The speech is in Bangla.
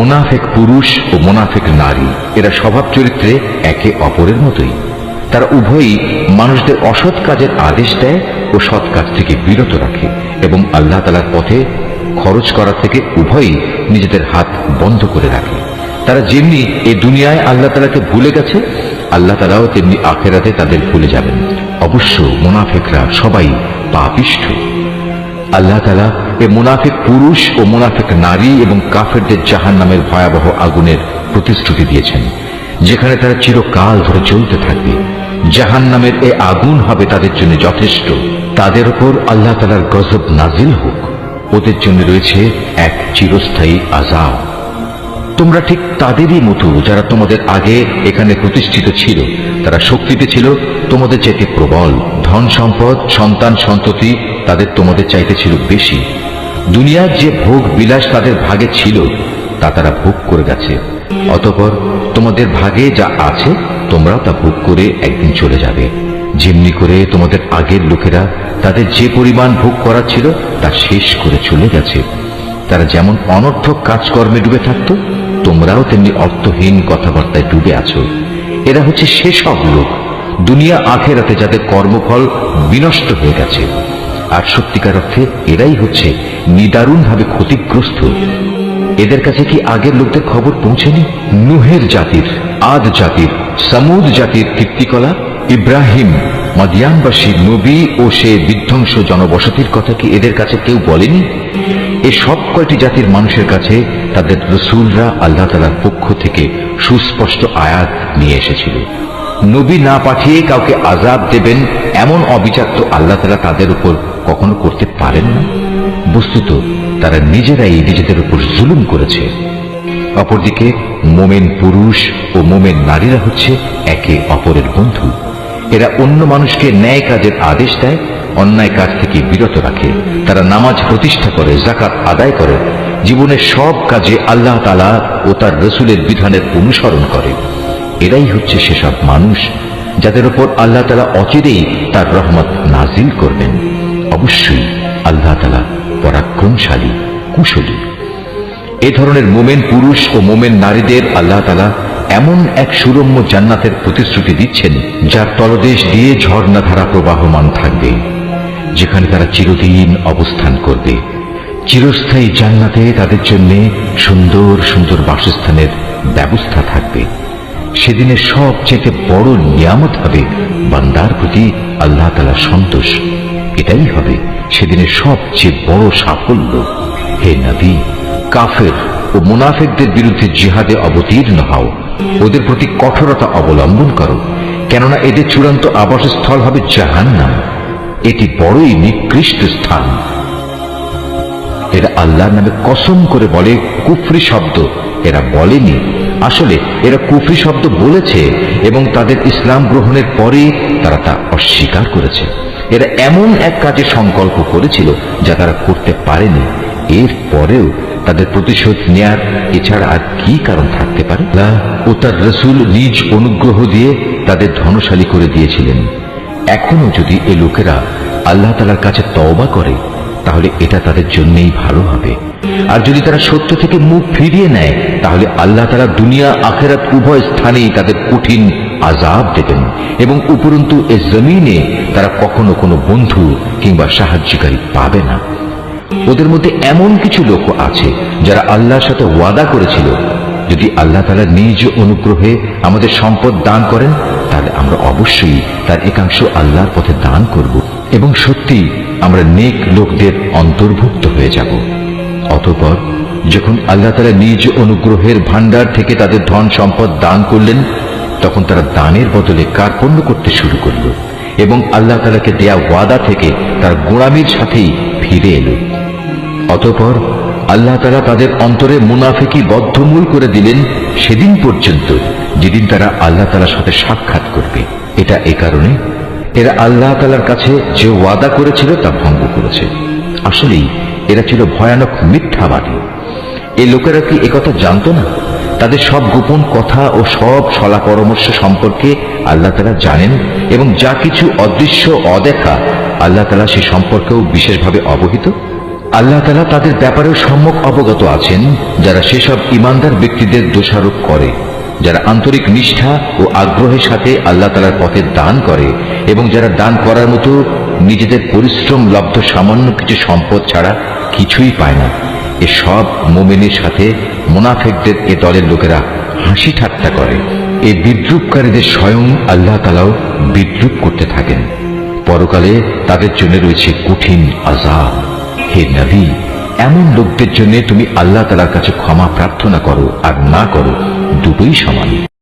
মুনাফিক পুরুষ ও মুনাফিক নারী এরা স্বভাব চরিত্রে একে অপরের মতোই। তারা উভয়ই মানুষদের অসৎ কাজের আদেশ দেয় ও সৎ কাজ থেকে বিরত রাখে এবং আল্লাহ তাআলার পথে খরচ করা থেকে উভয়ই নিজেদের হাত বন্ধ করে রাখে। তারা যেমনি এই দুনিয়ায় আল্লাহ তাআলাকে ভুলে গেছে, আল্লাহ তাআলাও তেমনি আখিরাতে তাদের ভুলে যাবেন। অবশ্য মুনাফিকরা সবাই পাপিষ্ঠ। আল্লাহ তাআলা এই মুনাফিক পুরুষ ও মুনাফিক নারী এবং কাফেরদের জাহান্নামের ভয়াবহ আগুনের প্রতিশ্রুতি দিয়েছেন, যেখানে তারা চিরকাল ধরে জ্বলতে থাকবে। জাহান্নামের এই আগুন হবে তাদের জন্য যথেষ্ট। তাদের উপর আল্লাহ তাআলার গজব নাজিল হোক। ওদের জন্য রয়েছে এক চিরস্থায়ী আযাব। তোমরা ঠিক তাদেরই মতো যারা তোমাদের আগে এখানে প্রতিষ্ঠিত ছিল। তারা শক্তিতে ছিল তোমাদের চাইতে প্রবল, ধন সম্পদ, সন্তান সন্ততি তাদের তোমাদের চাইতে ছিল বেশি। দুনিয়ার যে ভোগ বিলাস তাদের ভাগে ছিল তা তারা ভোগ করে গেছে। অতঃপর তোমাদের ভাগে যা আছে তোমরা তা ভোগ করে একদিন চলে যাবে। যেমনি করে তোমাদের আগের লোকেরা তাদের যে পরিমাণ ভোগ করা ছিল তা শেষ করে চলে গেছে। তারা যেমন অনর্থক কাজকর্মে ডুবে থাকত, তোমরাও তেমনি অর্থহীন কথাবার্তায় ডুবে আছো। এরা হচ্ছে সেসব লোক দুনিয়া আখেরাতে যাদের কর্মফল বিনষ্ট হয়ে গেছে। আর সত্যিকার অর্থে এরাই হচ্ছে নিদারুণভাবে ক্ষতিগ্রস্ত। এদের কাছে কি আগের লোকদের খবর পৌঁছেনি? নুহের জাতির, আদ জাতির, সামুদ জাতির কীর্তিকলাপ, ইব্রাহিম, মাদিয়ানবাসী নবী ও সে বিধ্বংস জনবসতির কথা কি এদের কাছে কেউ বলেনি? এই সব কয়টি জাতির মানুষের কাছে তাদের রসুলরা আল্লাহ তাআলার পক্ষ থেকে সুস্পষ্ট আয়াত নিয়ে এসেছিল। নবী না পাঠিয়ে কাউকে আযাব দেবেন এমন অবিচার তো আল্লাহ তাআলা তাদের উপর কখনো করতে পারেন না। বস্তুত তারা নিজেরাই নিজেদের উপর জুলুম করেছে। অপরদিকে মোমেন পুরুষ ও মোমেন নারীরা হচ্ছে একে অপরের বন্ধু। এরা অন্য মানুষকে ন্যায় কাজের আদেশ দেয়, অন্যায় কাজ থেকে বিরত রাখে। তারা নামাজ প্রতিষ্ঠা করে, যাকাত আদায় করে, জীবনের সব কাজে আল্লাহ তাআলা ও তার রসুলের বিধানের অনুসরণ করে। এরাই হচ্ছে সেসব মানুষ যাদের উপর আল্লাহ তাআলা অচিরেই তার রহমত নাজিল করবেন। অবশ্যই আল্লাহ তাআলা পরাক্রমশালী, কুশলী। এ ধরনের মোমেন পুরুষ ও মোমেন নারীদের আল্লাহ তাআলা এমন এক সুরম্য জান্নাতের প্রতিশ্রুতি দিচ্ছেন যার তলদেশ দিয়ে ঝর্ণাধারা প্রবাহমান থাকবে, যেখানে তারা চিরদিন অবস্থান করবে। চিরস্থায়ী জান্নাতে তাদের জন্য সুন্দর সুন্দর বাসস্থানের ব্যবস্থা থাকবে। সেদিনের সবচেয়ে বড় নিয়ামত হবে বান্দার প্রতি আল্লাহ তাআলার সন্তোষ। এটাই হবে সেদিনের সবচেয়ে বড় সাফল্য। হে নবী, কাফের ও মুনাফিকদের বিরুদ্ধে জিহাদে অবতীর্ণ হও। ওদের প্রতি কঠোরতা অবলম্বন করো, কেননা এদের চূড়ান্ত আবাসস্থল হবে জাহান্নাম। এটি বড়ই নিকৃষ্ট স্থান। এরা আল্লাহর নামে কসম করে বলে কুফরি শব্দ এরা বলেনি। আসলে এরা কুফরি শব্দ বলেছে এবং তাদের ইসলাম গ্রহণের পরে তারা তা অস্বীকার করেছে। এরা এমন এক কাজে সংকল্প করেছিল যা তারা করতে পারেনি। এর পরেও তাদের প্রতিশোধ নেয়ার এছাড়া আর কি কারণ থাকতে পারে? আল্লাহ ও তার রসুল নিজ অনুগ্রহ দিয়ে তাদের ধনশালী করে দিয়েছিলেন। এখনো যদি এ লোকেরা আল্লাহ তাআলার কাছে তওবা করে তাহলে এটা তাদের জন্যই ভালো হবে। আর যদি তারা সত্য থেকে মুখ ফিরিয়ে নেয় তাহলে আল্লাহ তাআলা দুনিয়া আখিরাত উভয় স্থানেই তাদের কঠিন আযাব দেবেন এবং উপরন্তু এ জমিনে তারা কখনো কোনো বন্ধু কিংবা সাহায্যকারী পাবে না। ওদের মধ্যে এমন কিছু লোক আছে যারা আল্লাহর সাথে ওয়াদা করেছিল, যদি আল্লাহ তাআলা নিজ অনুগ্রহে আমাদের সম্পদ দান করেন তাহলে আমরা অবশ্যই তার একাংশ আল্লাহর পথে দান করব এবং সত্যি আমরা নেক লোকদের অন্তর্ভুক্ত হয়ে যাব। অতঃপর যখন আল্লাহ তাআলা নিজ অনুগ্রহের ভান্ডার থেকে তাদের ধন সম্পদ দান করলেন, তখন তারা দানের বদলে কার্পণ্য করতে শুরু করল এবং আল্লাহ তাআলাকে দেয়া ওয়াদা থেকে তার গোঁড়ামির সাথেই ফিরে এলো। অতঃপর আল্লাহ তাআলা তাদের অন্তরে মুনাফিকি বদ্ধমূল করে দিলেন সেদিন পর্যন্ত যেদিন তারা আল্লাহ তাআলার সাথে সাক্ষাৎ করবে। এটা এ কারণে এরা আল্লাহ তাআলার কাছে যে ওয়াদা করেছিল তা ভঙ্গ করেছে। আসলেই এরা ছিল ভয়ানক মিথ্যাবাদী। এই লোকেরা কি একথা জানতো না? তাদের সব গোপন কথা ও সব ছলা পরামর্শ সম্পর্কে আল্লাহ তাআলা জানেন এবং যা কিছু অদৃশ্য অদেখা আল্লাহ তাআলা সে সম্পর্কেও বিশেষভাবে অবহিত। আল্লাহ তাআলা তাদের ব্যাপারেও সম্যক অবগত আছেন যারা সেসব ইমানদার ব্যক্তিদের দোষারোপ করে, যারা আন্তরিক নিষ্ঠা ও আগ্রহের সাথে আল্লাহ তাআলার পথে দান করে এবং যারা দান করার মতো নিজেদের পরিশ্রম লব্ধ সামান্য কিছু সম্পদ ছাড়া কিছুই পায় না। এসব মুমিনের সাথে মুনাফিকদের এ দলের লোকেরা হাসি ঠাট্টা করে। এই বিদ্রুপকারীদের স্বয়ং আল্লাহ তাআলাও বিদ্রুপ করতে থাকেন। পরকালে তাদের জন্য রয়েছে কঠিন আযাব। হে নবী, এমন লোকদের জন্য তুমি আল্লাহ তাআলার কাছে ক্ষমা প্রার্থনা করো আর না করো, দুটোই সমান।